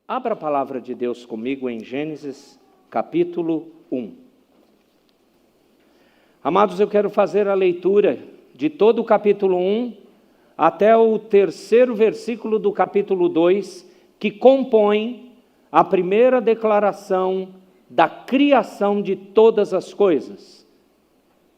Abra a palavra de Deus comigo em Gênesis, capítulo 1. Amados, eu quero fazer a leitura de todo o capítulo 1 até o terceiro versículo do capítulo 2, que compõe a primeira declaração da criação de todas as coisas.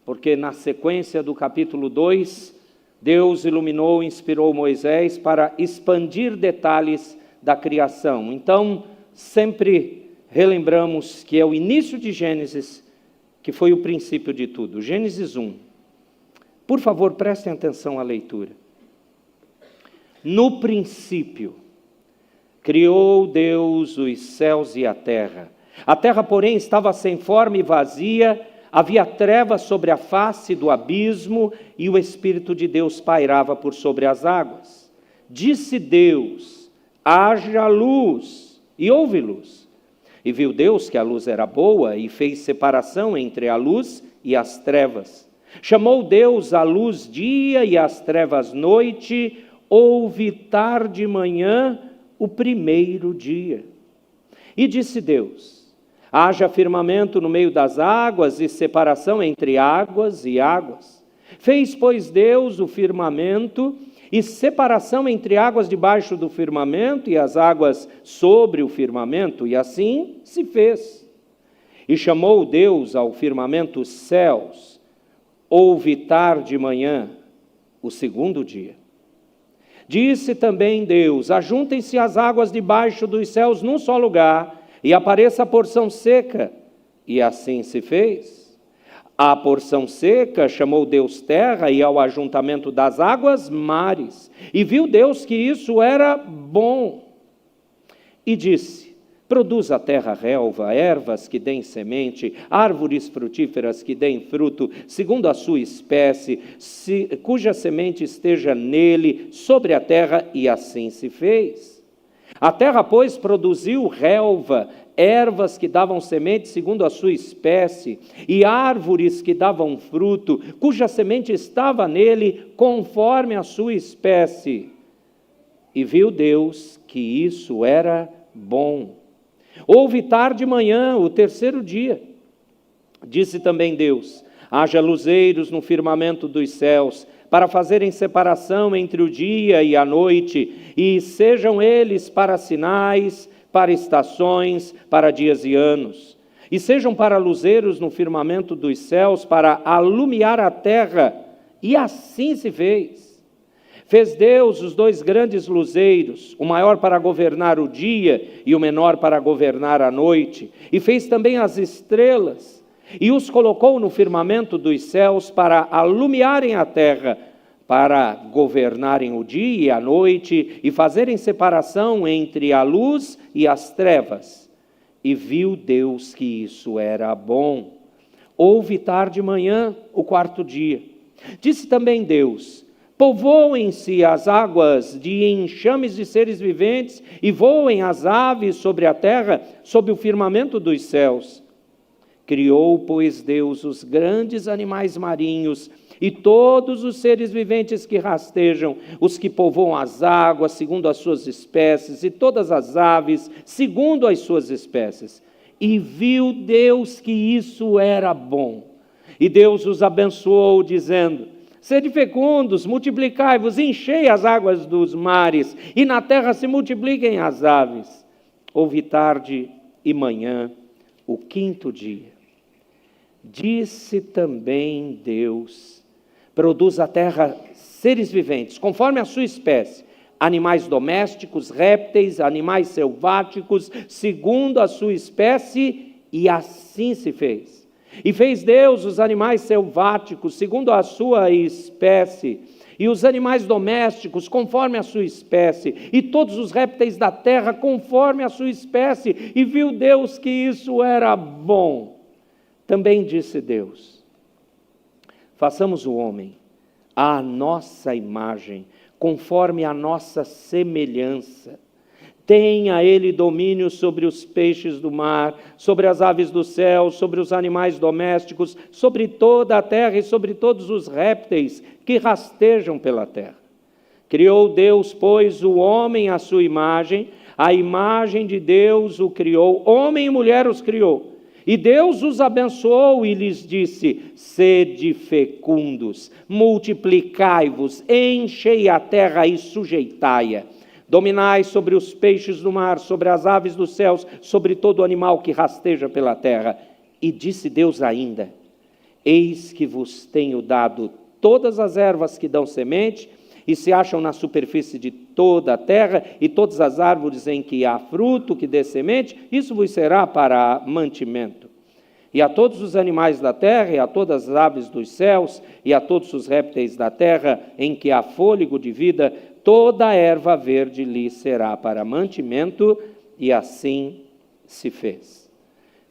Porque na sequência do capítulo 2, Deus iluminou e inspirou Moisés para expandir detalhes da criação. Então, sempre relembramos que é o início de Gênesis que foi o princípio de tudo. Gênesis 1. Por favor, prestem atenção à leitura. No princípio, criou Deus os céus e a terra. A terra, porém, estava sem forma e vazia, havia trevas sobre a face do abismo e o Espírito de Deus pairava por sobre as águas. Disse Deus: haja luz, e houve luz. E viu Deus que a luz era boa, e fez separação entre a luz e as trevas. Chamou Deus a luz dia e as trevas noite, houve tarde e manhã o primeiro dia. E disse Deus: haja firmamento no meio das águas, e separação entre águas e águas. Fez, pois, Deus o firmamento, e separação entre águas debaixo do firmamento e as águas sobre o firmamento, e assim se fez. E chamou Deus ao firmamento céus. Houve tarde e manhã, o segundo dia. Disse também Deus: ajuntem-se as águas debaixo dos céus num só lugar, e apareça a porção seca. E assim se fez. A porção seca chamou Deus terra, e ao ajuntamento das águas, mares. E viu Deus que isso era bom. E disse: produz a terra relva, ervas que deem semente, árvores frutíferas que deem fruto, segundo a sua espécie, cuja semente esteja nele, sobre a terra, e assim se fez. A terra, pois, produziu relva, ervas que davam semente segundo a sua espécie, e árvores que davam fruto, cuja semente estava nele, conforme a sua espécie. E viu Deus que isso era bom. Houve tarde e manhã, o terceiro dia. Disse também Deus: haja luzeiros no firmamento dos céus, para fazerem separação entre o dia e a noite, e sejam eles para sinais, para estações, para dias e anos. E sejam para luzeiros no firmamento dos céus, para alumiar a terra. E assim se fez. Fez Deus os dois grandes luzeiros, o maior para governar o dia e o menor para governar a noite. E fez também as estrelas, e os colocou no firmamento dos céus para alumiarem a terra, para governarem o dia e a noite, e fazerem separação entre a luz e as trevas. E viu Deus que isso era bom. Houve tarde e manhã, o quarto dia. Disse também Deus: povoem-se as águas de enxames de seres viventes, e voem as aves sobre a terra, sob o firmamento dos céus. Criou, pois, Deus os grandes animais marinhos, e todos os seres viventes que rastejam, os que povoam as águas segundo as suas espécies, e todas as aves segundo as suas espécies. E viu Deus que isso era bom. E Deus os abençoou, dizendo: sede fecundos, multiplicai-vos, enchei as águas dos mares, e na terra se multipliquem as aves. Houve tarde e manhã, o quinto dia. Disse também Deus: produz a terra seres viventes, conforme a sua espécie, animais domésticos, répteis, animais selváticos, segundo a sua espécie, e assim se fez. E fez Deus os animais selváticos, segundo a sua espécie, e os animais domésticos, conforme a sua espécie, e todos os répteis da terra, conforme a sua espécie, e viu Deus que isso era bom. Também disse Deus: façamos o homem à nossa imagem, conforme a nossa semelhança. Tenha ele domínio sobre os peixes do mar, sobre as aves do céu, sobre os animais domésticos, sobre toda a terra e sobre todos os répteis que rastejam pela terra. Criou Deus, pois, o homem à sua imagem, A imagem de Deus o criou, homem e mulher os criou. E Deus os abençoou e lhes disse: sede fecundos, multiplicai-vos, enchei a terra e sujeitai-a. Dominai sobre os peixes do mar, sobre as aves dos céus, sobre todo animal que rasteja pela terra. E disse Deus ainda: eis que vos tenho dado todas as ervas que dão semente, e se acham na superfície de toda a terra, e todas as árvores em que há fruto que dê semente, isso vos será para mantimento. E a todos os animais da terra, e a todas as aves dos céus, e a todos os répteis da terra, em que há fôlego de vida, toda a erva verde lhe será para mantimento, e assim se fez.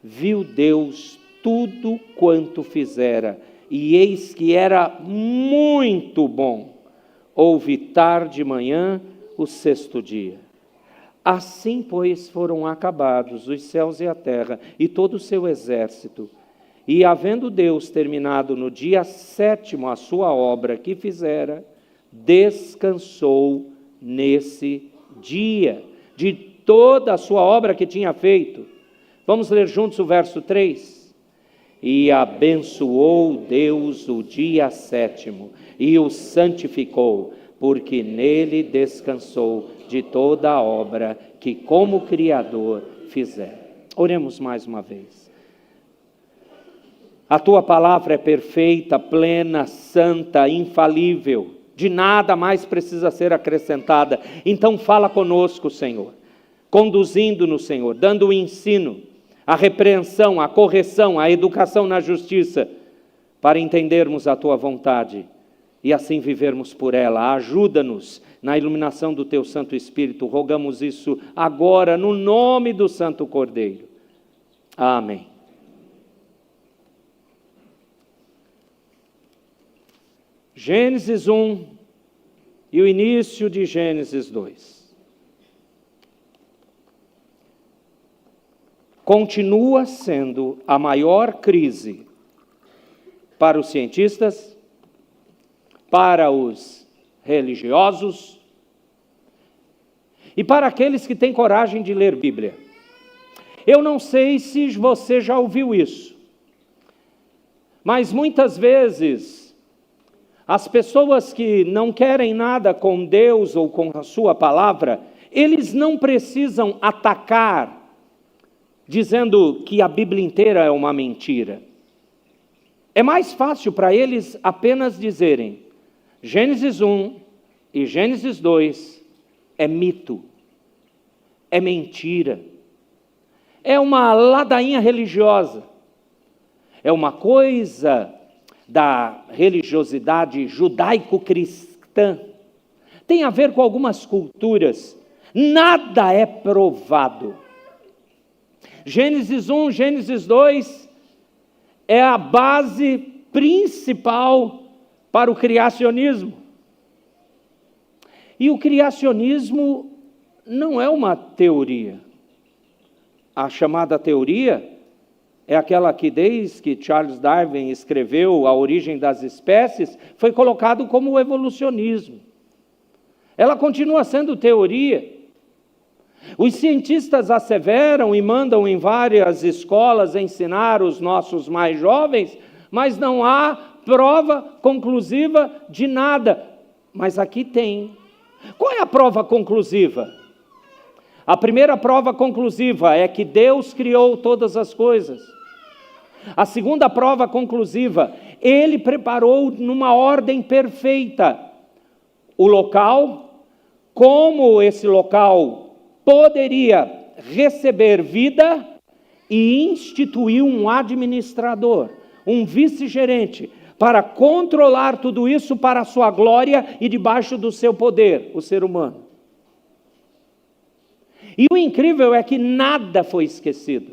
Viu Deus tudo quanto fizera, e eis que era muito bom. Houve tarde e manhã o sexto dia. Assim, pois, foram acabados os céus e a terra, e todo o seu exército. E havendo Deus terminado no dia sétimo a sua obra que fizera, descansou nesse dia, de toda a sua obra que tinha feito. Vamos ler juntos o verso 3. E abençoou Deus o dia sétimo, e o santificou, porque nele descansou de toda a obra que como Criador fizera. Oremos mais uma vez. A tua palavra é perfeita, plena, santa, infalível, de nada mais precisa ser acrescentada. Então fala conosco, Senhor, conduzindo-nos, Senhor, dando o ensino, a repreensão, a correção, a educação na justiça, para entendermos a tua vontade e assim vivermos por ela. Ajuda-nos na iluminação do teu Santo Espírito. Rogamos isso agora no nome do Santo Cordeiro. Amém. Gênesis 1 e o início de Gênesis 2. Continua sendo a maior crise para os cientistas, para os religiosos e para aqueles que têm coragem de ler Bíblia. Eu não sei se você já ouviu isso, mas muitas vezes as pessoas que não querem nada com Deus ou com a sua palavra, eles não precisam atacar dizendo que a Bíblia inteira é uma mentira. É mais fácil para eles apenas dizerem: Gênesis 1 e Gênesis 2 é mito, é mentira, é uma ladainha religiosa, é uma coisa da religiosidade judaico-cristã, tem a ver com algumas culturas, nada é provado. Gênesis 1, Gênesis 2 é a base principal para o criacionismo. E o criacionismo não é uma teoria. A chamada teoria é aquela que, desde que Charles Darwin escreveu A Origem das Espécies, foi colocado como o evolucionismo. Ela continua sendo teoria. Os cientistas asseveram e mandam em várias escolas ensinar os nossos mais jovens, mas não há prova conclusiva de nada. Mas aqui tem. Qual é a prova conclusiva? A primeira prova conclusiva é que Deus criou todas as coisas. A segunda prova conclusiva, Ele preparou numa ordem perfeita o local, como esse local poderia receber vida, e instituiu um administrador, um vice-gerente, para controlar tudo isso para a sua glória e debaixo do seu poder, o ser humano. E o incrível é que nada foi esquecido.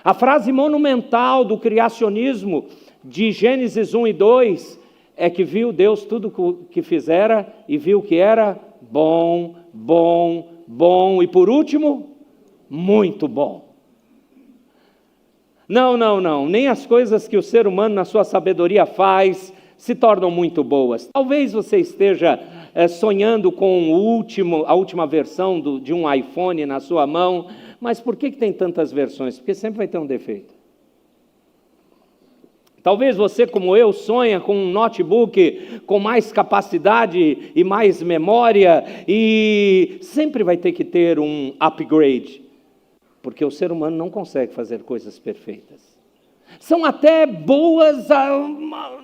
A frase monumental do criacionismo de Gênesis 1 e 2 é que viu Deus tudo o que fizera e viu que era bom, bom, bom e, por último, muito bom. Não, nem as coisas que o ser humano na sua sabedoria faz se tornam muito boas. Talvez você esteja sonhando com a última versão de um iPhone na sua mão. Mas por que tem tantas versões? Porque sempre vai ter um defeito. Talvez você, como eu, sonha com um notebook com mais capacidade e mais memória, e sempre vai ter que ter um upgrade, porque o ser humano não consegue fazer coisas perfeitas. São até boas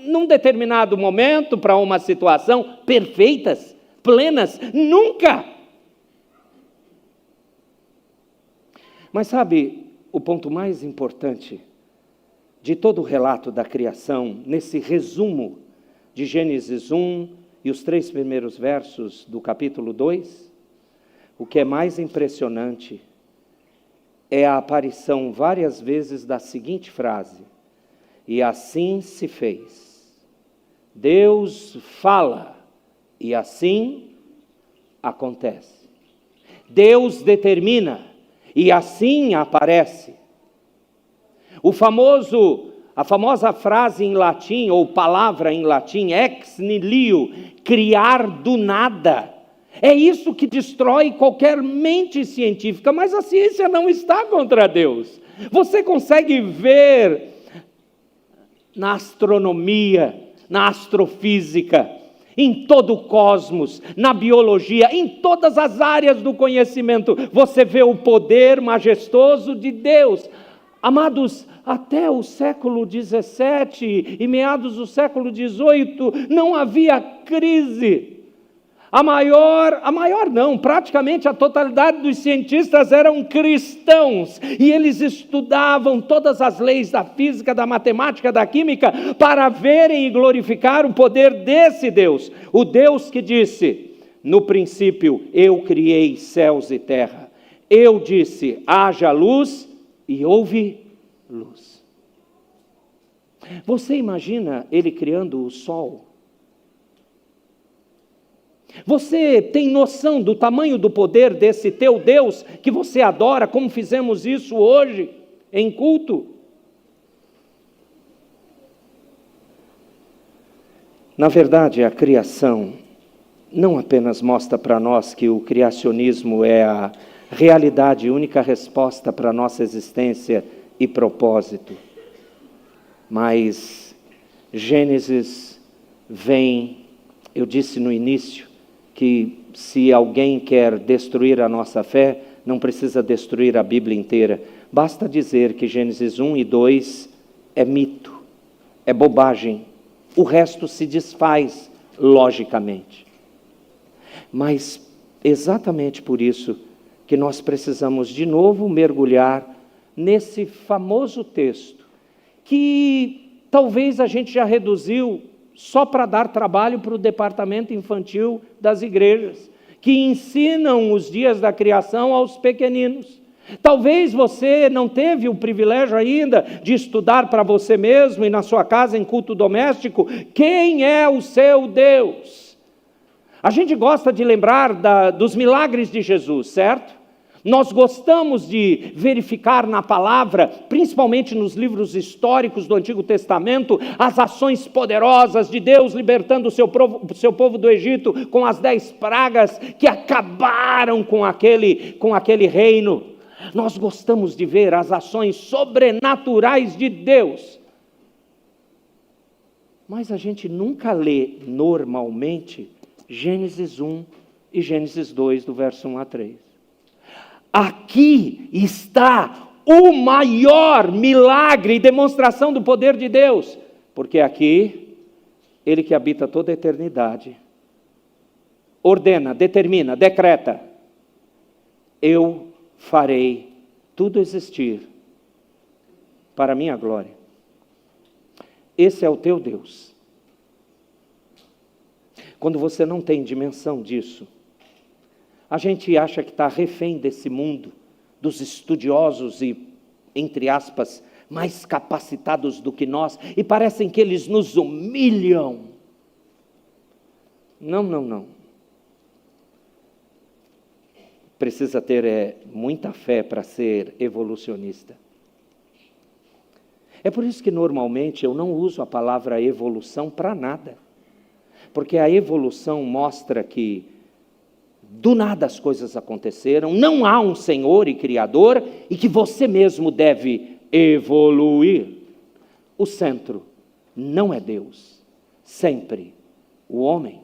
num determinado momento, para uma situação, perfeitas, plenas, nunca. Mas sabe, o ponto mais importante de todo o relato da criação, nesse resumo de Gênesis 1 e os 3 primeiros versos do capítulo 2, o que é mais impressionante é a aparição várias vezes da seguinte frase: e assim se fez. Deus fala e assim acontece. Deus determina e assim aparece. A famosa frase em latim, ou palavra em latim, ex nihilo, criar do nada. É isso que destrói qualquer mente científica, mas a ciência não está contra Deus. Você consegue ver na astronomia, na astrofísica, em todo o cosmos, na biologia, em todas as áreas do conhecimento, você vê o poder majestoso de Deus. Amados, até o século XVII e meados do século XVIII, não havia crise. Praticamente a totalidade dos cientistas eram cristãos, e eles estudavam todas as leis da física, da matemática, da química, para verem e glorificar o poder desse Deus, o Deus que disse: no princípio eu criei céus e terra, eu disse haja luz e houve luz. Você imagina ele criando o sol? Você tem noção do tamanho do poder desse teu Deus que você adora, como fizemos isso hoje em culto? Na verdade, a criação não apenas mostra para nós que o criacionismo é a realidade, única resposta para a nossa existência e propósito, mas Gênesis vem, eu disse no início, que se alguém quer destruir a nossa fé, não precisa destruir a Bíblia inteira. Basta dizer que Gênesis 1 e 2 é mito, é bobagem. O resto se desfaz logicamente. Mas exatamente por isso que nós precisamos de novo mergulhar nesse famoso texto, que talvez a gente já reduziu só para dar trabalho para o departamento infantil das igrejas, que ensinam os dias da criação aos pequeninos. Talvez você não teve o privilégio ainda de estudar para você mesmo e na sua casa em culto doméstico quem é o seu Deus. A gente gosta de lembrar dos milagres de Jesus, certo? Nós gostamos de verificar na palavra, principalmente nos livros históricos do Antigo Testamento, as ações poderosas de Deus libertando o seu povo do Egito com as 10 pragas que acabaram com aquele reino. Nós gostamos de ver as ações sobrenaturais de Deus. Mas a gente nunca lê normalmente Gênesis 1 e Gênesis 2, do verso 1 a 3. Aqui está o maior milagre e demonstração do poder de Deus, porque aqui, Ele que habita toda a eternidade, ordena, determina, decreta: eu farei tudo existir para a minha glória. Esse é o teu Deus. Quando você não tem dimensão disso, a gente acha que está refém desse mundo, dos estudiosos e, entre aspas, mais capacitados do que nós, e parecem que eles nos humilham. Não. Precisa ter muita fé para ser evolucionista. É por isso que normalmente eu não uso a palavra evolução para nada. Porque a evolução mostra que do nada as coisas aconteceram, não há um Senhor e Criador, e que você mesmo deve evoluir. O centro não é Deus, sempre o homem.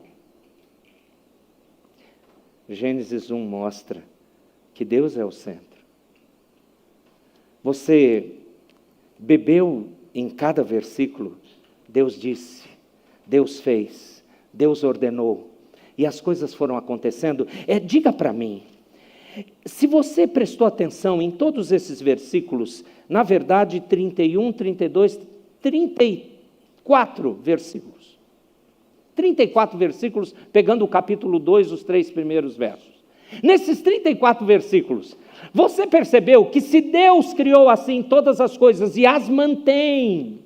Gênesis 1 mostra que Deus é o centro. Você bebeu em cada versículo, Deus disse, Deus fez, Deus ordenou, e as coisas foram acontecendo. Diga para mim, se você prestou atenção em todos esses versículos, na verdade 31, 32, 34 versículos. 34 versículos, pegando o capítulo 2, os 3 primeiros versos. Nesses 34 versículos, você percebeu que se Deus criou assim todas as coisas e as mantém,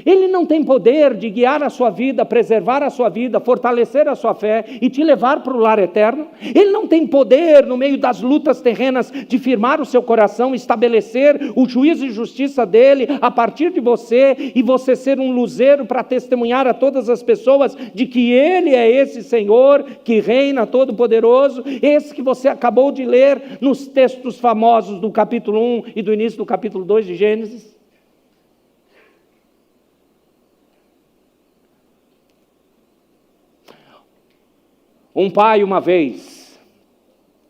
Ele não tem poder de guiar a sua vida, preservar a sua vida, fortalecer a sua fé e te levar para o lar eterno? Ele não tem poder, no meio das lutas terrenas, de firmar o seu coração, estabelecer o juízo e justiça dele a partir de você, e você ser um luzeiro para testemunhar a todas as pessoas de que Ele é esse Senhor que reina todo-poderoso, esse que você acabou de ler nos textos famosos do capítulo 1 e do início do capítulo 2 de Gênesis? Um pai, uma vez,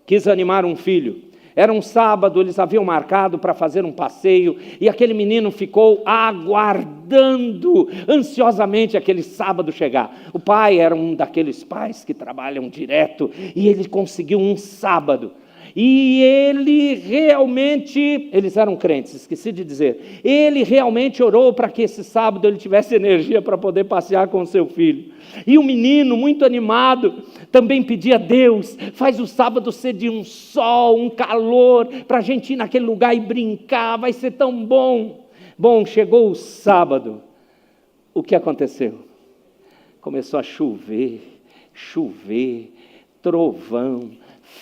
quis animar um filho. Era um sábado, eles haviam marcado para fazer um passeio, e aquele menino ficou aguardando ansiosamente aquele sábado chegar. O pai era um daqueles pais que trabalham direto, e ele conseguiu um sábado. E ele realmente, eles eram crentes, esqueci de dizer, ele realmente orou para que esse sábado ele tivesse energia para poder passear com o seu filho. E o menino, muito animado, também pedia a Deus, faz o sábado ser de um sol, um calor, para a gente ir naquele lugar e brincar, vai ser tão bom. Bom, chegou o sábado, o que aconteceu? Começou a chover, trovão,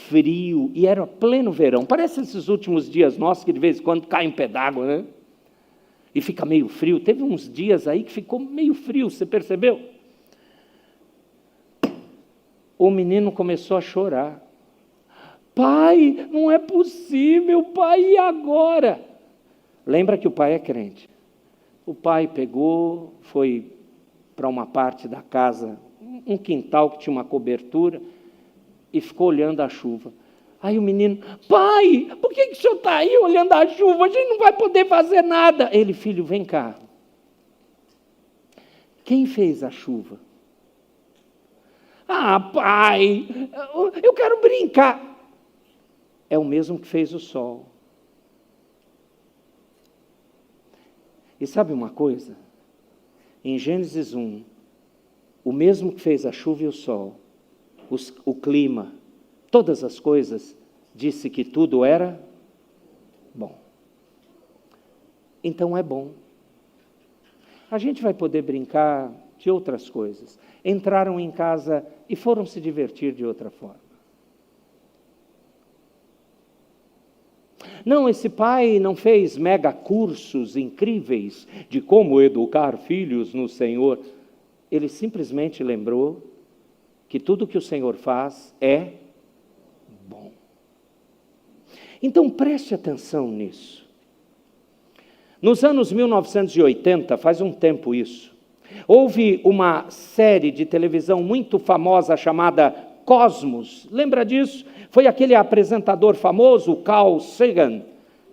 frio, e era pleno verão. Parece esses últimos dias nossos que de vez em quando cai um pé d'água, né? E fica meio frio. Teve uns dias aí que ficou meio frio, você percebeu? O menino começou a chorar. Pai, não é possível, pai, e agora? Lembra que o pai é crente. O pai pegou, foi para uma parte da casa, um quintal que tinha uma cobertura, e ficou olhando a chuva. Aí o menino, pai, por que o senhor está aí olhando a chuva? A gente não vai poder fazer nada. Ele, filho, vem cá. Quem fez a chuva? Ah, pai, eu quero brincar. É o mesmo que fez o sol. E sabe uma coisa? Em Gênesis 1, o mesmo que fez a chuva e o sol, o clima, todas as coisas, disse que tudo era bom. Então é bom. A gente vai poder brincar de outras coisas. Entraram em casa e foram se divertir de outra forma. Não, esse pai não fez mega cursos incríveis de como educar filhos no Senhor. Ele simplesmente lembrou que tudo que o Senhor faz é bom. Então preste atenção nisso. Nos anos 1980, faz um tempo isso, houve uma série de televisão muito famosa chamada Cosmos. Lembra disso? Foi aquele apresentador famoso, Carl Sagan,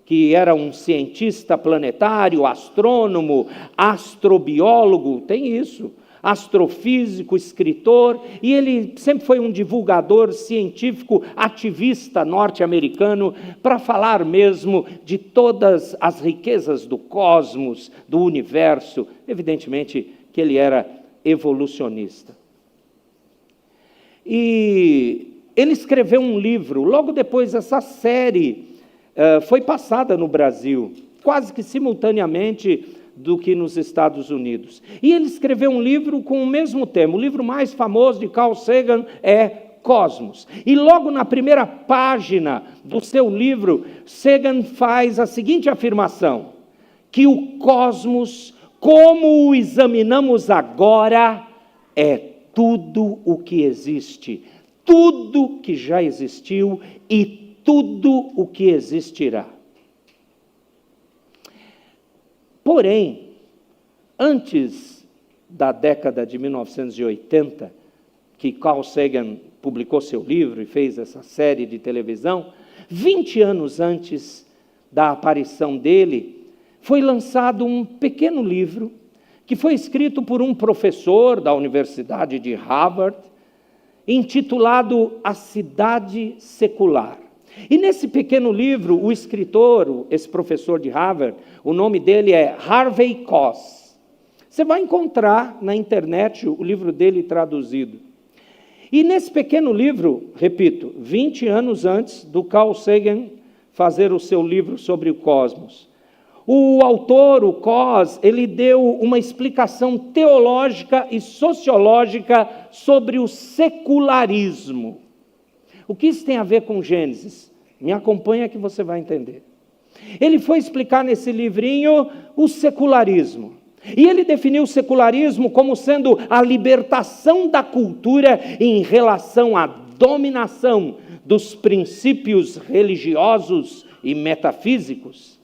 que era um cientista planetário, astrônomo, astrobiólogo, tem isso, astrofísico, escritor, e ele sempre foi um divulgador científico, ativista norte-americano, para falar mesmo de todas as riquezas do cosmos, do universo. Evidentemente que ele era evolucionista. E ele escreveu um livro, logo depois essa série foi passada no Brasil, quase que simultaneamente do que nos Estados Unidos. E ele escreveu um livro com o mesmo tema. O livro mais famoso de Carl Sagan é Cosmos. E logo na primeira página do seu livro, Sagan faz a seguinte afirmação: que o cosmos, como o examinamos agora, é tudo o que existe, tudo que já existiu e tudo o que existirá. Porém, antes da década de 1980, que Carl Sagan publicou seu livro e fez essa série de televisão, 20 anos antes da aparição dele, foi lançado um pequeno livro que foi escrito por um professor da Universidade de Harvard, intitulado A Cidade Secular. E nesse pequeno livro, o escritor, esse professor de Harvard, o nome dele é Harvey Koss. Você vai encontrar na internet o livro dele traduzido. E nesse pequeno livro, repito, 20 anos antes do Carl Sagan fazer o seu livro sobre o cosmos, o autor, o Koss, ele deu uma explicação teológica e sociológica sobre o secularismo. O que isso tem a ver com Gênesis? Me acompanha que você vai entender. Ele foi explicar nesse livrinho o secularismo. E ele definiu o secularismo como sendo a libertação da cultura em relação à dominação dos princípios religiosos e metafísicos.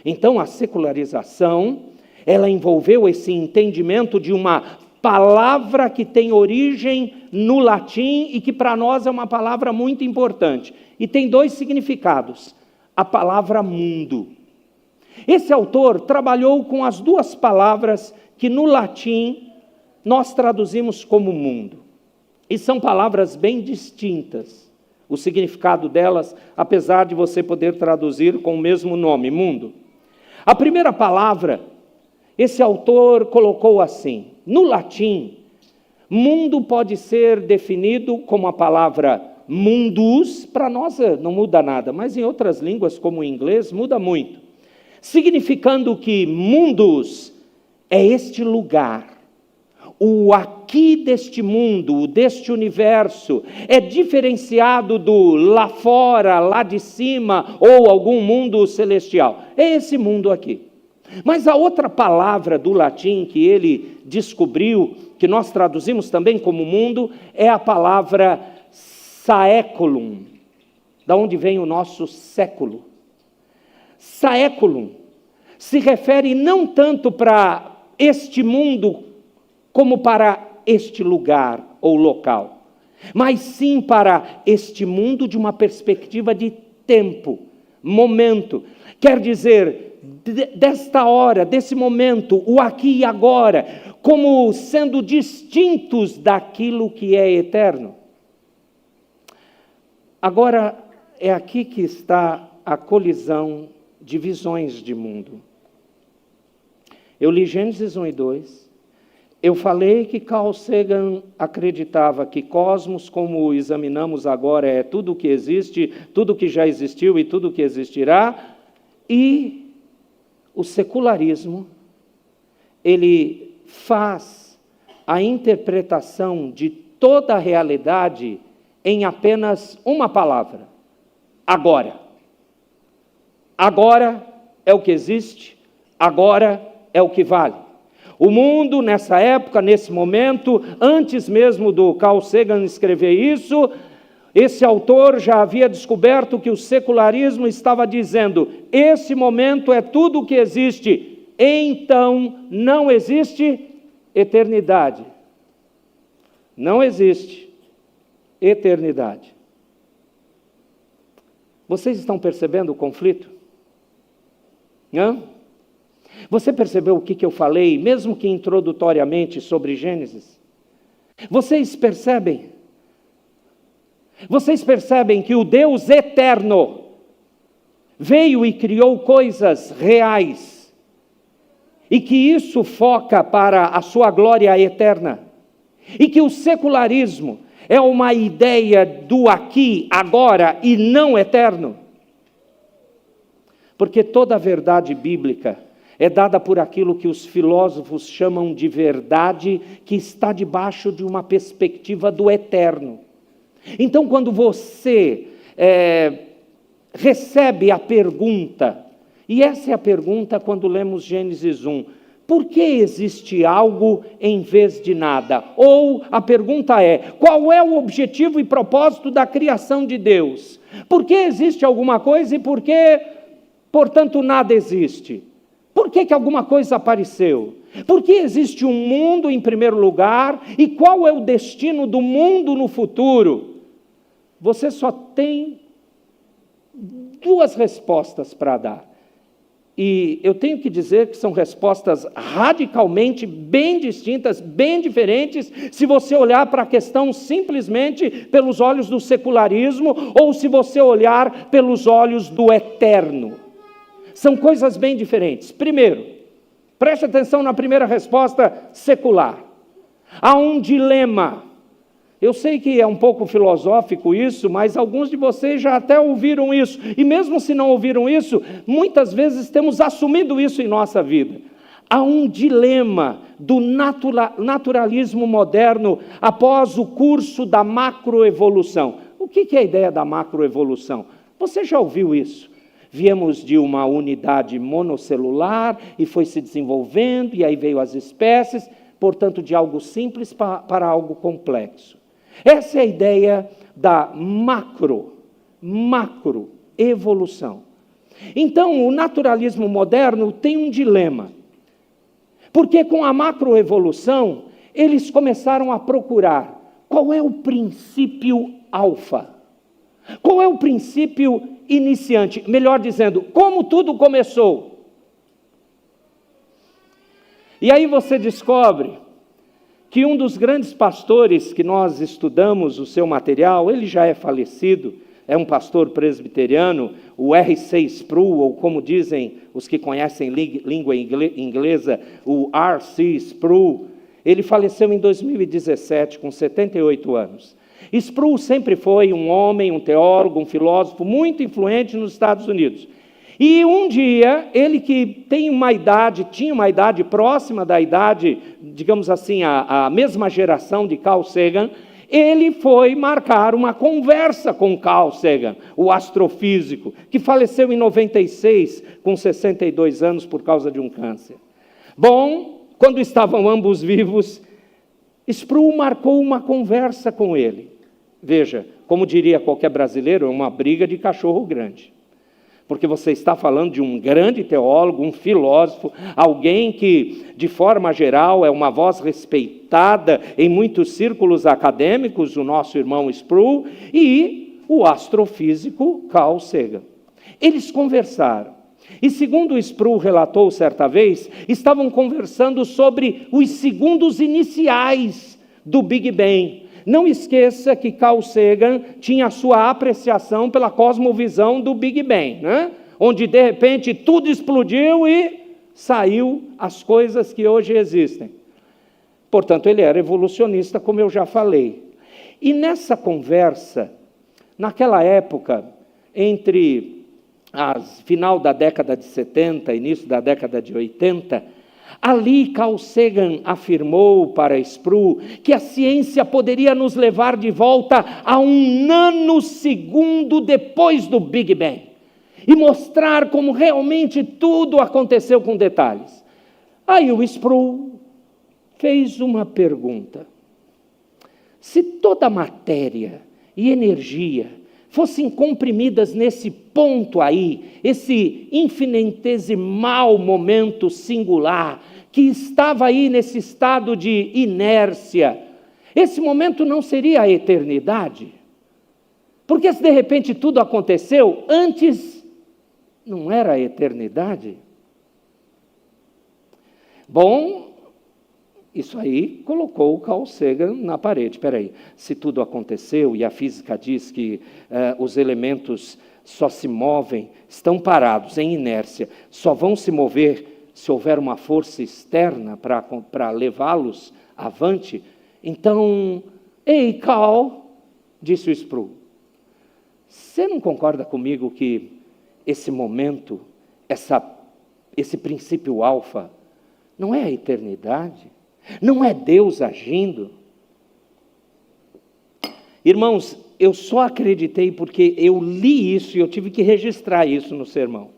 Então, a secularização, ela envolveu esse entendimento de uma palavra que tem origem no latim e que para nós é uma palavra muito importante. E tem dois significados. A palavra mundo. Esse autor trabalhou com as duas palavras que no latim nós traduzimos como mundo. E são palavras bem distintas. O significado delas, apesar de você poder traduzir com o mesmo nome, mundo. A primeira palavra, esse autor colocou assim: no latim, mundo pode ser definido como a palavra mundus, para nós não muda nada, mas em outras línguas, como o inglês, muda muito. Significando que mundus é este lugar, o aqui deste mundo, deste universo, é diferenciado do lá fora, lá de cima, ou algum mundo celestial. É esse mundo aqui. Mas a outra palavra do latim que ele descobriu, que nós traduzimos também como mundo, é a palavra saeculum, da onde vem o nosso século. Saeculum se refere não tanto para este mundo como para este lugar ou local, mas sim para este mundo de uma perspectiva de tempo, momento. Quer dizer, desta hora, desse momento, o aqui e agora, como sendo distintos daquilo que é eterno. Agora, é aqui que está a colisão de visões de mundo. Eu li Gênesis 1 e 2, eu falei que Carl Sagan acreditava que cosmos, como o examinamos agora, é tudo o que existe, tudo o que já existiu e tudo o que existirá, e o secularismo, ele faz a interpretação de toda a realidade em apenas uma palavra: agora. Agora é o que existe, agora é o que vale. O mundo, nessa época, nesse momento, antes mesmo do Carl Sagan escrever isso, esse autor já havia descoberto que o secularismo estava dizendo: esse momento é tudo o que existe, então não existe eternidade. Não existe eternidade. Vocês estão percebendo o conflito? Você percebeu o que eu falei, mesmo que introdutoriamente, sobre Gênesis? Vocês percebem? Vocês percebem que o Deus eterno veio e criou coisas reais, e que isso foca para a sua glória eterna, e que o secularismo é uma ideia do aqui, agora e não eterno? Porque toda a verdade bíblica é dada por aquilo que os filósofos chamam de verdade, que está debaixo de uma perspectiva do eterno. Então, quando você recebe a pergunta, e essa é a pergunta quando lemos Gênesis 1, por que existe algo em vez de nada? Ou a pergunta é, qual é o objetivo e propósito da criação de Deus? Por que existe alguma coisa e por que, portanto, nada existe? Por que alguma coisa apareceu? Por que existe um mundo em primeiro lugar e qual é o destino do mundo no futuro? Você só tem duas respostas para dar. E eu tenho que dizer que são respostas radicalmente bem distintas, bem diferentes, se você olhar para a questão simplesmente pelos olhos do secularismo ou se você olhar pelos olhos do eterno. São coisas bem diferentes. Primeiro, preste atenção na primeira resposta secular. Há um dilema. Eu sei que é um pouco filosófico isso, mas alguns de vocês já até ouviram isso. E mesmo se não ouviram isso, muitas vezes temos assumido isso em nossa vida. Há um dilema do naturalismo moderno após o curso da macroevolução. O que é a ideia da macroevolução? Você já ouviu isso? Viemos de uma unidade monocelular e foi se desenvolvendo, e aí veio as espécies, portanto, de algo simples para algo complexo. Essa é a ideia da macroevolução. Então, o naturalismo moderno tem um dilema, porque com a macroevolução, eles começaram a procurar qual é o princípio alfa, qual é o princípio iniciante, melhor dizendo, como tudo começou. E aí você descobre que um dos grandes pastores que nós estudamos o seu material, ele já é falecido, é um pastor presbiteriano, o R.C. Sproul, ou como dizem os que conhecem língua inglesa, o R.C. Sproul, ele faleceu em 2017, com 78 anos. Sproul sempre foi um homem, um teólogo, um filósofo muito influente nos Estados Unidos. E um dia, ele que tinha uma idade próxima da idade, digamos assim, a mesma geração de Carl Sagan, ele foi marcar uma conversa com Carl Sagan, o astrofísico, que faleceu em 96, com 62 anos, por causa de um câncer. Bom, quando estavam ambos vivos, Sproul marcou uma conversa com ele. Veja, como diria qualquer brasileiro, é uma briga de cachorro grande. Porque você está falando de um grande teólogo, um filósofo, alguém que, de forma geral, é uma voz respeitada em muitos círculos acadêmicos, o nosso irmão Sproul, e o astrofísico Carl Sagan. Eles conversaram. E segundo Sproul relatou certa vez, estavam conversando sobre os segundos iniciais do Big Bang. Não esqueça que Carl Sagan tinha a sua apreciação pela cosmovisão do Big Bang, né? Onde de repente tudo explodiu e saiu as coisas que hoje existem. Portanto, ele era evolucionista, como eu já falei. E nessa conversa, naquela época, entre final da década de 70, início da década de 80, ali Carl Sagan afirmou para Sproul que a ciência poderia nos levar de volta a um nanosegundo depois do Big Bang e mostrar como realmente tudo aconteceu com detalhes. Aí o Sproul fez uma pergunta: se toda a matéria e energia fossem comprimidas nesse ponto aí, esse infinitesimal momento singular, que estava aí nesse estado de inércia, esse momento não seria a eternidade? Porque se de repente tudo aconteceu, antes não era a eternidade? Bom, isso aí colocou o Carl Sagan na parede. Espera aí, se tudo aconteceu e a física diz que os elementos só se movem, estão parados em inércia, só vão se mover se houver uma força externa para levá-los avante, então, ei, Carl, disse o Sproul, você não concorda comigo que esse momento, esse princípio alfa, não é a eternidade? Não é Deus agindo? Irmãos, eu só acreditei porque eu li isso e eu tive que registrar isso no sermão.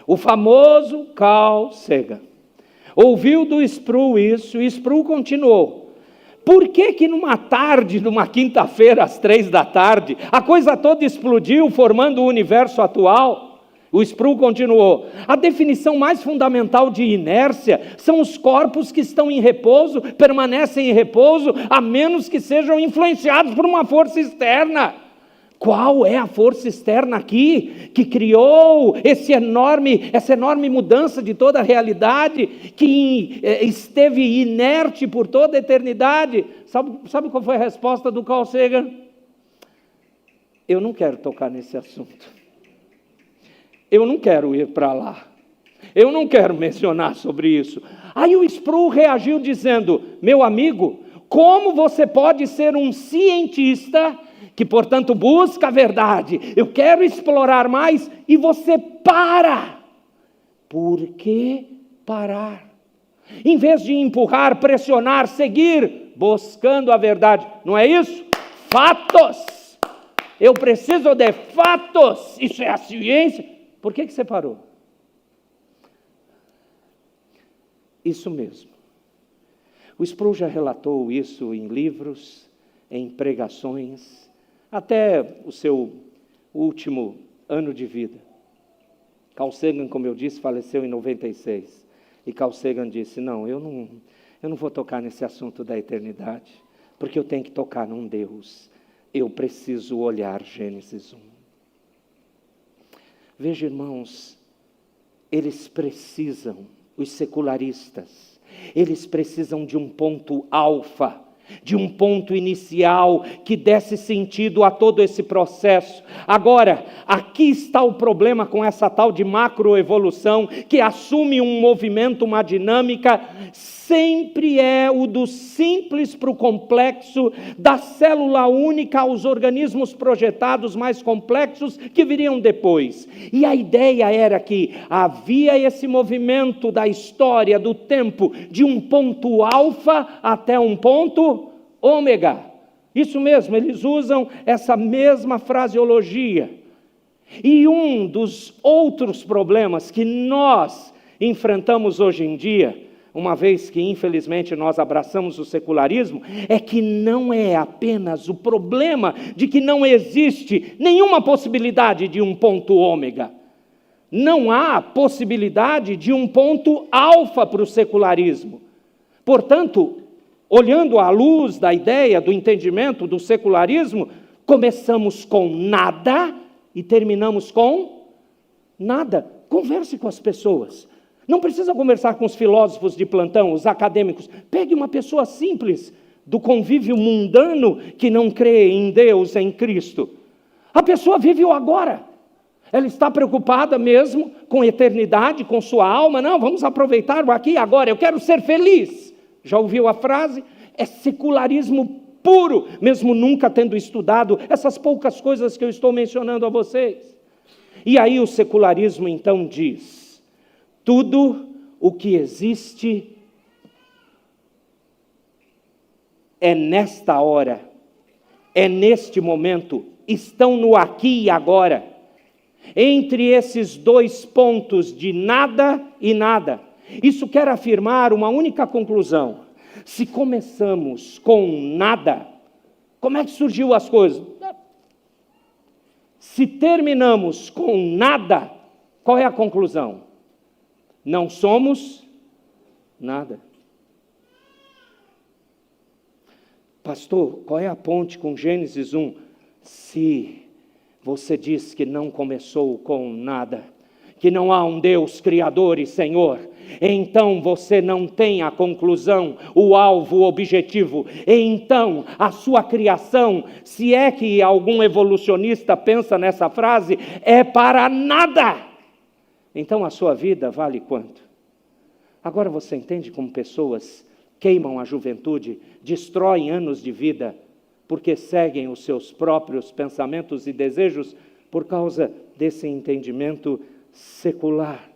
O famoso Carl Sagan, ouviu do Sproul isso, e Sproul continuou. Por que numa tarde, numa quinta-feira, às 3 da tarde, a coisa toda explodiu, formando o universo atual? O Sproul continuou: a definição mais fundamental de inércia são os corpos que estão em repouso, permanecem em repouso, a menos que sejam influenciados por uma força externa. Qual é a força externa aqui que criou essa enorme mudança de toda a realidade, que esteve inerte por toda a eternidade? Sabe qual foi a resposta do Carl Sagan? Eu não quero tocar nesse assunto. Eu não quero ir para lá. Eu não quero mencionar sobre isso. Aí o Sproul reagiu dizendo: meu amigo, como você pode ser um cientista que, portanto, busca a verdade, eu quero explorar mais, e você para? Por que parar? Em vez de empurrar, pressionar, seguir, buscando a verdade, não é isso? Fatos! Eu preciso de fatos, isso é a ciência. Por que você parou? Isso mesmo. O Sproul já relatou isso em livros, em pregações, até o seu último ano de vida. Carl Sagan, como eu disse, faleceu em 96. E Carl Sagan disse: não, eu não vou tocar nesse assunto da eternidade, porque eu tenho que tocar num Deus. Eu preciso olhar Gênesis 1. Veja, irmãos, eles precisam, os secularistas, eles precisam de um ponto alfa, de um ponto inicial que desse sentido a todo esse processo. Agora, aqui está o problema com essa tal de macroevolução, que assume um movimento, uma dinâmica, sempre é o do simples para o complexo, da célula única aos organismos projetados mais complexos que viriam depois. E a ideia era que havia esse movimento da história, do tempo, de um ponto alfa até um ponto ômega. Isso mesmo, eles usam essa mesma fraseologia. E um dos outros problemas que nós enfrentamos hoje em dia, uma vez que infelizmente nós abraçamos o secularismo, é que não é apenas o problema de que não existe nenhuma possibilidade de um ponto ômega. Não há possibilidade de um ponto alfa para o secularismo. Portanto, olhando à luz da ideia, do entendimento do secularismo, começamos com nada e terminamos com nada. Converse com as pessoas. Não precisa conversar com os filósofos de plantão, os acadêmicos. Pegue uma pessoa simples, do convívio mundano, que não crê em Deus, em Cristo. A pessoa vive o agora. Ela está preocupada mesmo com a eternidade, com sua alma. Não, vamos aproveitar o aqui e agora. Eu quero ser feliz. Já ouviu a frase? É secularismo puro, mesmo nunca tendo estudado essas poucas coisas que eu estou mencionando a vocês. E aí o secularismo então diz: tudo o que existe é nesta hora, é neste momento, estão no aqui e agora, entre esses dois pontos de nada e nada. Isso quer afirmar uma única conclusão: se começamos com nada, como é que surgiu as coisas? Se terminamos com nada, qual é a conclusão? Não somos nada. Pastor, qual é a ponte com Gênesis 1? Se você diz que não começou com nada, que não há um Deus Criador e Senhor, então você não tem a conclusão, o alvo, o objetivo. Então a sua criação, se é que algum evolucionista pensa nessa frase, é para nada. Então a sua vida vale quanto? Agora você entende como pessoas queimam a juventude, destroem anos de vida, porque seguem os seus próprios pensamentos e desejos por causa desse entendimento secular.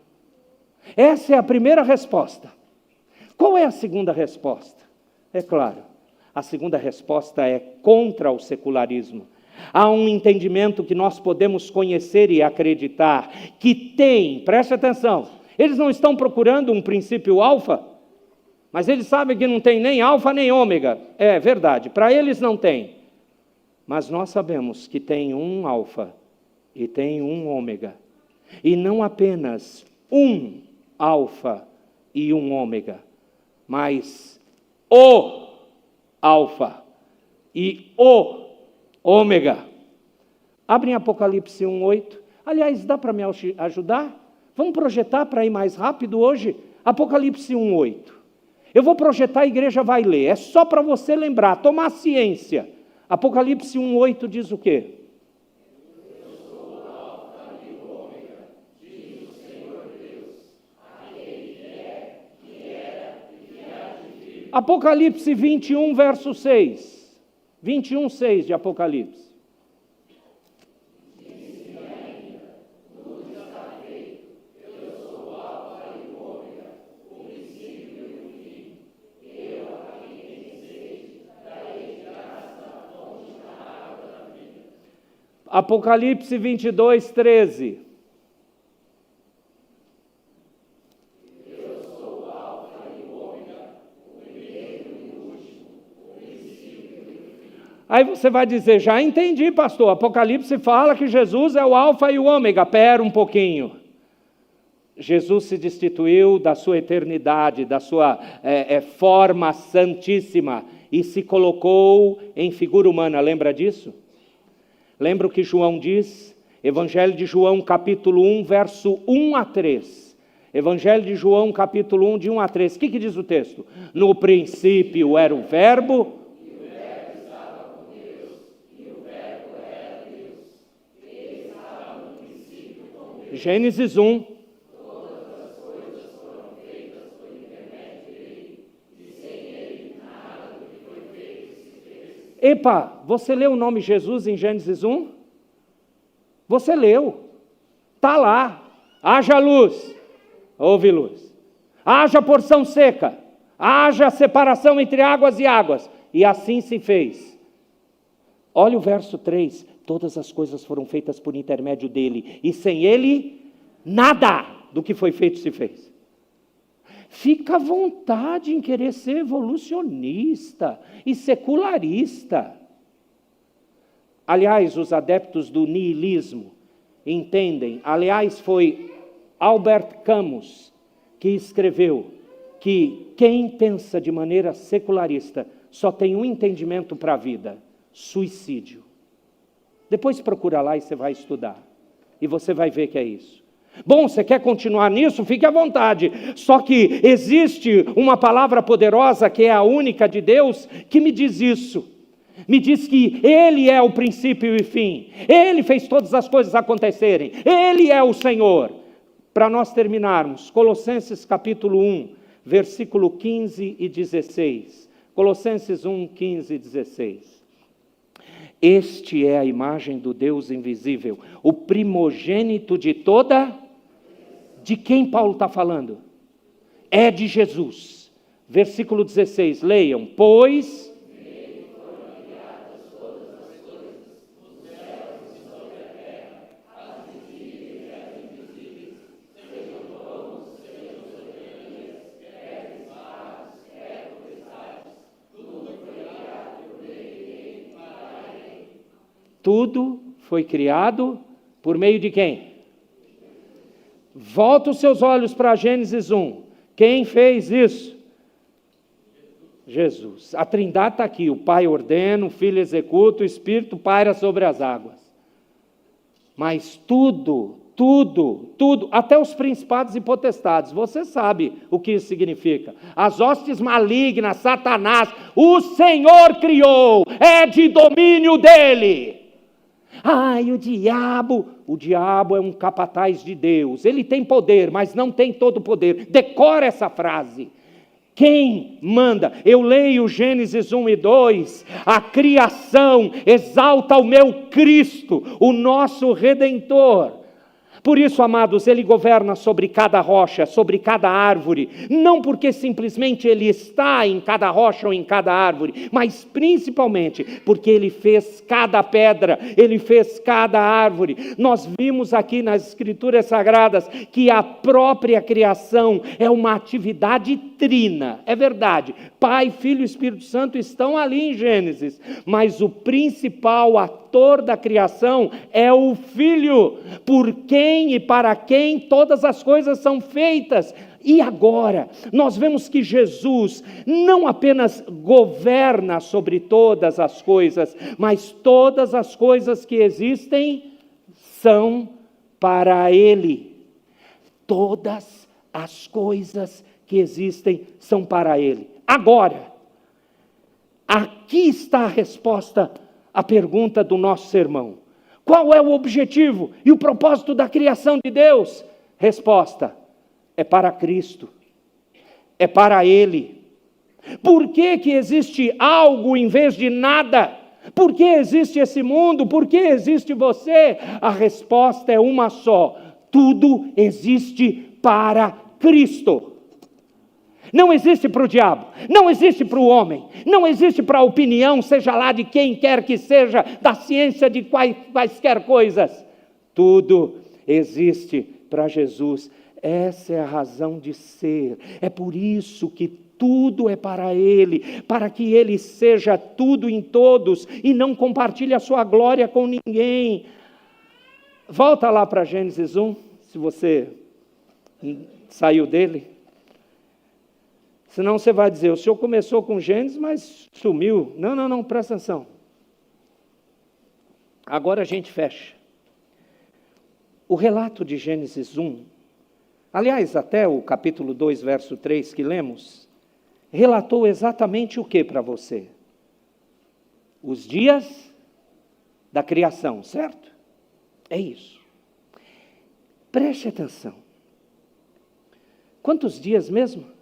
Essa é a primeira resposta. Qual é a segunda resposta? É claro, a segunda resposta é contra o secularismo. Há um entendimento que nós podemos conhecer e acreditar, que tem, preste atenção, eles não estão procurando um princípio alfa, Mas eles sabem que não tem nem alfa nem ômega. É verdade, para eles não tem. Mas nós sabemos que tem um alfa e tem um ômega. E não apenas um alfa e um ômega, mas o alfa e o ômega. Abrem Apocalipse 1:8. Aliás, dá para me ajudar? Vamos projetar para ir mais rápido hoje? Apocalipse 1:8. Eu vou projetar, a igreja vai ler. É só para você lembrar, tomar ciência. Apocalipse 1:8 diz o quê? Eu sou o alfa e o ômega, diz o Senhor Deus, aquele que é, que era e que há de vir. Apocalipse 21, verso 6. 21:6 de Apocalipse. Apocalipse 22:13. Eu sou o alfa e o ômega, o primeiro e o último, o princípio e o fim. Aí você vai dizer, já entendi, pastor, Apocalipse fala que Jesus é o alfa e o ômega. Pera um pouquinho. Jesus se destituiu da sua eternidade, da sua forma santíssima e se colocou em figura humana, lembra disso? Lembra o que João diz? Evangelho de João, capítulo 1, verso 1 a 3. Evangelho de João, capítulo 1, de 1 a 3. O que diz o texto? No princípio era o verbo. E o verbo estava com Deus, e o verbo era Deus. Ele estava no princípio com Deus. Gênesis 1. Todas as coisas foram feitas por intermédio dele, e sem ele nada do que foi feito se fez. Epa, você leu o nome Jesus em Gênesis 1? Você leu. Está lá. Haja luz. Houve luz. Haja porção seca. Haja separação entre águas e águas. E assim se fez. Olha o verso 3. Todas as coisas foram feitas por intermédio dele. E sem ele, nada do que foi feito se fez. Fica à vontade em querer ser evolucionista e secularista. Aliás, os adeptos do niilismo entendem, aliás, foi Albert Camus que escreveu que quem pensa de maneira secularista só tem um entendimento para a vida: suicídio. Depois procura lá e você vai estudar. E você vai ver que é isso. Bom, você quer continuar nisso? Fique à vontade. Só que existe uma palavra poderosa, que é a única de Deus, que me diz isso. Me diz que Ele é o princípio e fim. Ele fez todas as coisas acontecerem. Ele é o Senhor. Para nós terminarmos, Colossenses capítulo 1, versículo 15 e 16. Colossenses 1, 15 e 16. Este é a imagem do Deus invisível, o primogênito de toda... De quem Paulo está falando? É de Jesus. Versículo 16, leiam. Pois... Nele foram criadas todas as coisas, nos céus e sobre a terra, as visíveis e as invisíveis, sejam tronos, sejam soberanias, quer principados, quer potestades, tudo foi criado por meio dele e para ele. Tudo foi criado por meio de quem? Volta os seus olhos para Gênesis 1. Quem fez isso? Jesus. A Trindade está aqui. O Pai ordena, o Filho executa, o Espírito paira sobre as águas. Mas tudo, até os principados e potestades, você sabe o que isso significa. As hostes malignas, Satanás, o Senhor criou, é de domínio dele. Ai, o diabo é um capataz de Deus. Ele tem poder, mas não tem todo o poder. Decora essa frase. Quem manda? Eu leio Gênesis 1 e 2. A criação exalta o meu Cristo, o nosso Redentor. Por isso, amados, Ele governa sobre cada rocha, sobre cada árvore, não porque simplesmente Ele está em cada rocha ou em cada árvore, mas principalmente porque Ele fez cada pedra, Ele fez cada árvore. Nós vimos aqui nas Escrituras Sagradas que a própria criação é uma atividade trina, é verdade. Pai, Filho e Espírito Santo estão ali em Gênesis, mas o principal ator da criação é o Filho, por quem e para quem todas as coisas são feitas. E agora, nós vemos que Jesus não apenas governa sobre todas as coisas, mas todas as coisas que existem são para Ele. Todas as coisas que existem são para Ele. Agora, aqui está a resposta à pergunta do nosso sermão. Qual é o objetivo e o propósito da criação de Deus? Resposta: é para Cristo, é para Ele. Por que que existe algo em vez de nada? Por que existe esse mundo? Por que existe você? A resposta é uma só: tudo existe para Cristo. Não existe para o diabo, não existe para o homem, não existe para a opinião, seja lá de quem quer que seja, da ciência de quaisquer coisas. Tudo existe para Jesus. Essa é a razão de ser. É por isso que tudo é para Ele, para que Ele seja tudo em todos e não compartilhe a sua glória com ninguém. Volta lá para Gênesis 1, se você saiu dele. Senão você vai dizer: o senhor começou com Gênesis, mas sumiu. Não, presta atenção. Agora a gente fecha. O relato de Gênesis 1, aliás, até o capítulo 2, verso 3 que lemos, relatou exatamente o que para você? Os dias da criação, certo? É isso. Preste atenção. Quantos dias mesmo?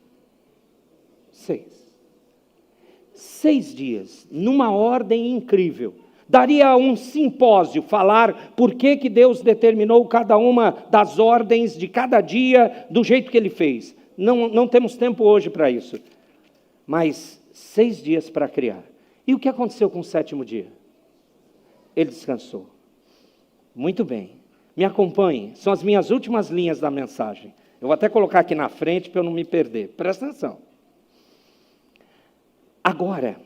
6 dias, numa ordem incrível. Daria um simpósio falar por que que Deus determinou cada uma das ordens de cada dia do jeito que Ele fez. Não temos tempo hoje para isso. Mas 6 dias para criar. E o que aconteceu com o 7º dia? Ele descansou. Muito bem. Me acompanhe. São as minhas últimas linhas da mensagem. Eu vou até colocar aqui na frente para eu não me perder. Presta atenção. Agora,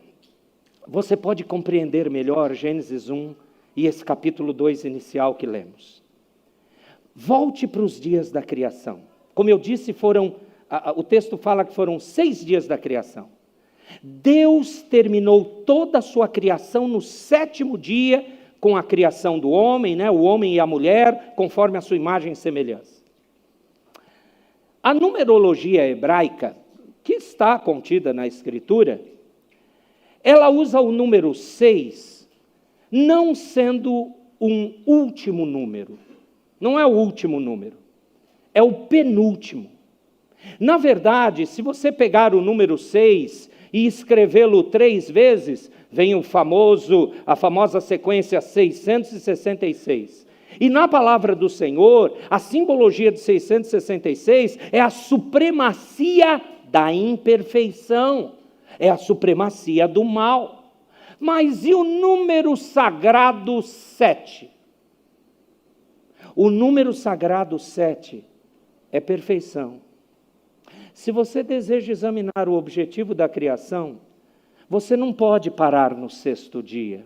você pode compreender melhor Gênesis 1 e esse capítulo 2 inicial que lemos. Volte para os dias da criação. Como eu disse, o texto fala que foram 6 dias da criação. Deus terminou toda a sua criação no 7º dia, com a criação do homem, né? O homem e a mulher, conforme a sua imagem e semelhança. A numerologia hebraica, que está contida na Escritura, ela usa o número 6, não sendo um último número. Não é o último número, é o penúltimo. Na verdade, se você pegar o número 6 e escrevê-lo 3 vezes, vem a famosa sequência 666. E na palavra do Senhor, a simbologia de 666 é a supremacia da imperfeição. É a supremacia do mal. Mas e o número sagrado 7? O número sagrado 7 é perfeição. Se você deseja examinar o objetivo da criação, você não pode parar no 6º dia.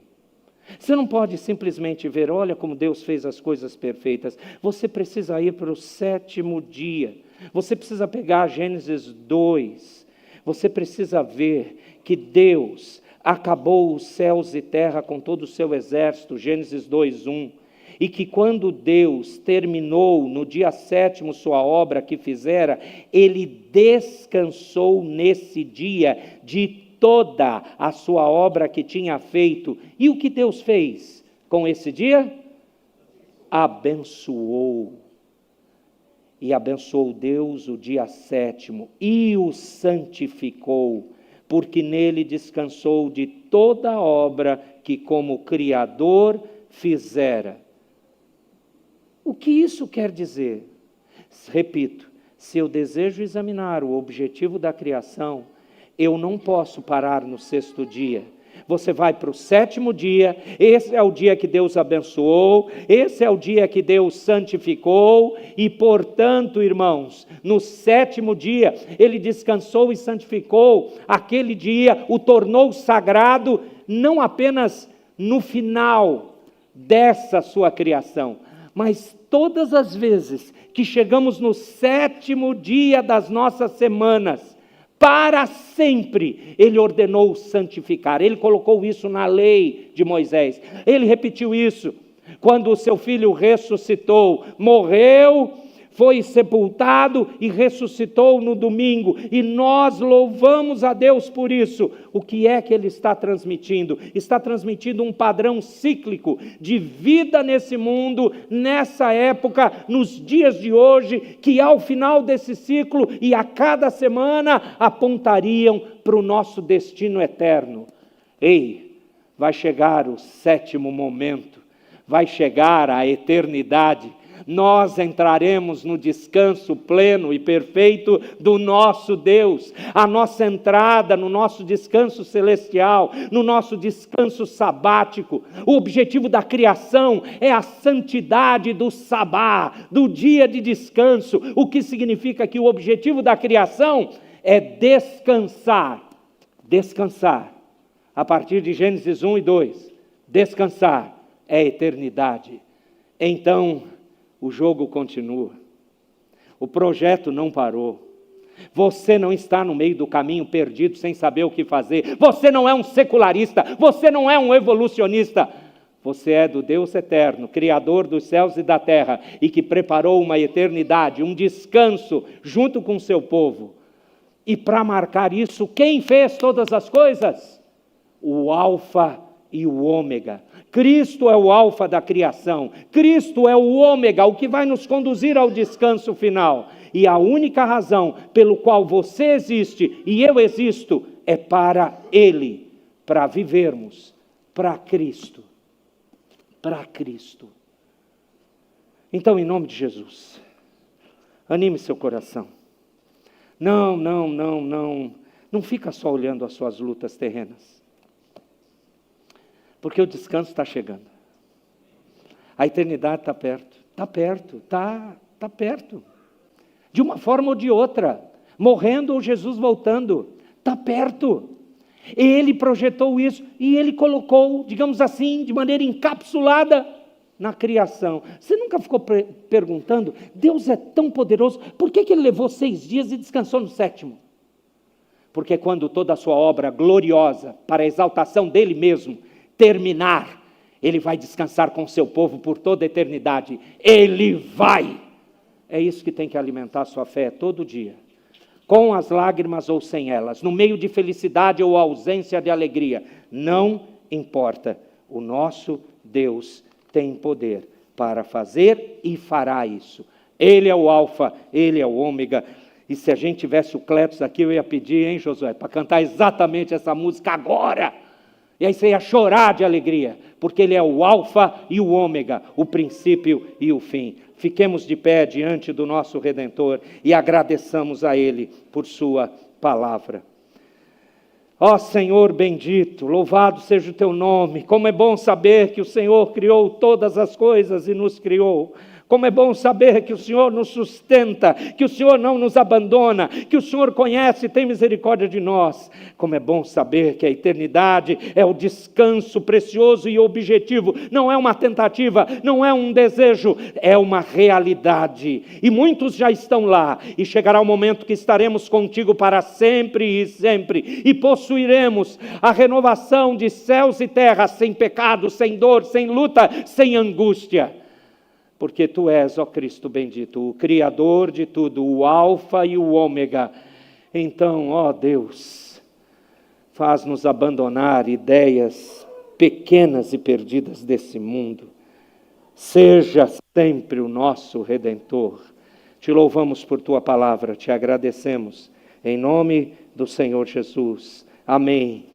Você não pode simplesmente ver: olha como Deus fez as coisas perfeitas. Você precisa ir para o 7º dia. Você precisa pegar Gênesis 2. Você precisa ver que Deus acabou os céus e terra com todo o seu exército, Gênesis 2:1, e que quando Deus terminou no dia 7º sua obra que fizera, Ele descansou nesse dia de toda a sua obra que tinha feito. E o que Deus fez com esse dia? Abençoou. E abençoou Deus o dia 7º e o santificou, porque nele descansou de toda a obra que como Criador fizera. O que isso quer dizer? Repito, se eu desejo examinar o objetivo da criação, eu não posso parar no 6º dia. Você vai para o 7º dia, esse é o dia que Deus abençoou, esse é o dia que Deus santificou, e portanto, irmãos, no 7º dia, Ele descansou e santificou aquele dia, o tornou sagrado, não apenas no final dessa sua criação, mas todas as vezes que chegamos no 7º dia das nossas semanas, para sempre, Ele ordenou santificar. Ele colocou isso na lei de Moisés. Ele repetiu isso quando o seu filho ressuscitou, morreu, foi sepultado e ressuscitou no domingo. E nós louvamos a Deus por isso. O que é que Ele está transmitindo? Está transmitindo um padrão cíclico de vida nesse mundo, nessa época, nos dias de hoje, que ao final desse ciclo e a cada semana apontariam para o nosso destino eterno. Ei, vai chegar o 7º momento, vai chegar a eternidade. Nós entraremos no descanso pleno e perfeito do nosso Deus. A nossa entrada no nosso descanso celestial, no nosso descanso sabático. O objetivo da criação é a santidade do sabá, do dia de descanso. O que significa que o objetivo da criação é descansar. Descansar. A partir de Gênesis 1 e 2. Descansar é eternidade. Então, o jogo continua. O projeto não parou. Você não está no meio do caminho perdido sem saber o que fazer. Você não é um secularista. Você não é um evolucionista. Você é do Deus eterno, Criador dos céus e da terra, e que preparou uma eternidade, um descanso junto com o seu povo. E para marcar isso, quem fez todas as coisas? O Alfa e o Ômega. Cristo é o alfa da criação, Cristo é o ômega, o que vai nos conduzir ao descanso final. E a única razão pelo qual você existe e eu existo é para Ele, para vivermos para Cristo. Para Cristo. Então, em nome de Jesus, anime seu coração. Não fica só olhando as suas lutas terrenas. Porque o descanso está chegando. A eternidade está perto. Está perto. De uma forma ou de outra. Morrendo ou Jesus voltando. Está perto. Ele projetou isso e Ele colocou, digamos assim, de maneira encapsulada na criação. Você nunca ficou perguntando, Deus é tão poderoso, por que Ele levou 6 dias e descansou no 7º? Porque quando toda a sua obra gloriosa, para a exaltação dEle mesmo, terminar, Ele vai descansar com o seu povo por toda a eternidade. Ele vai. É isso que tem que alimentar a sua fé todo dia. Com as lágrimas ou sem elas, no meio de felicidade ou ausência de alegria. Não importa. O nosso Deus tem poder para fazer e fará isso. Ele é o alfa, Ele é o ômega. E se a gente tivesse o Cletos aqui, eu ia pedir, hein, Josué, para cantar exatamente essa música agora. E aí você ia chorar de alegria, porque Ele é o alfa e o ômega, o princípio e o fim. Fiquemos de pé diante do nosso Redentor e agradeçamos a Ele por sua palavra. Ó Senhor bendito, louvado seja o Teu nome. Como é bom saber que o Senhor criou todas as coisas e nos criou. Como é bom saber que o Senhor nos sustenta, que o Senhor não nos abandona, que o Senhor conhece e tem misericórdia de nós. Como é bom saber que a eternidade é o descanso precioso e objetivo. Não é uma tentativa, não é um desejo, é uma realidade. E muitos já estão lá. E chegará o momento que estaremos contigo para sempre e sempre. E possuiremos a renovação de céus e terra, sem pecado, sem dor, sem luta, sem angústia. Porque Tu és, ó Cristo bendito, o Criador de tudo, o Alfa e o Ômega. Então, ó Deus, faz-nos abandonar ideias pequenas e perdidas desse mundo. Seja sempre o nosso Redentor. Te louvamos por Tua palavra, te agradecemos. Em nome do Senhor Jesus. Amém.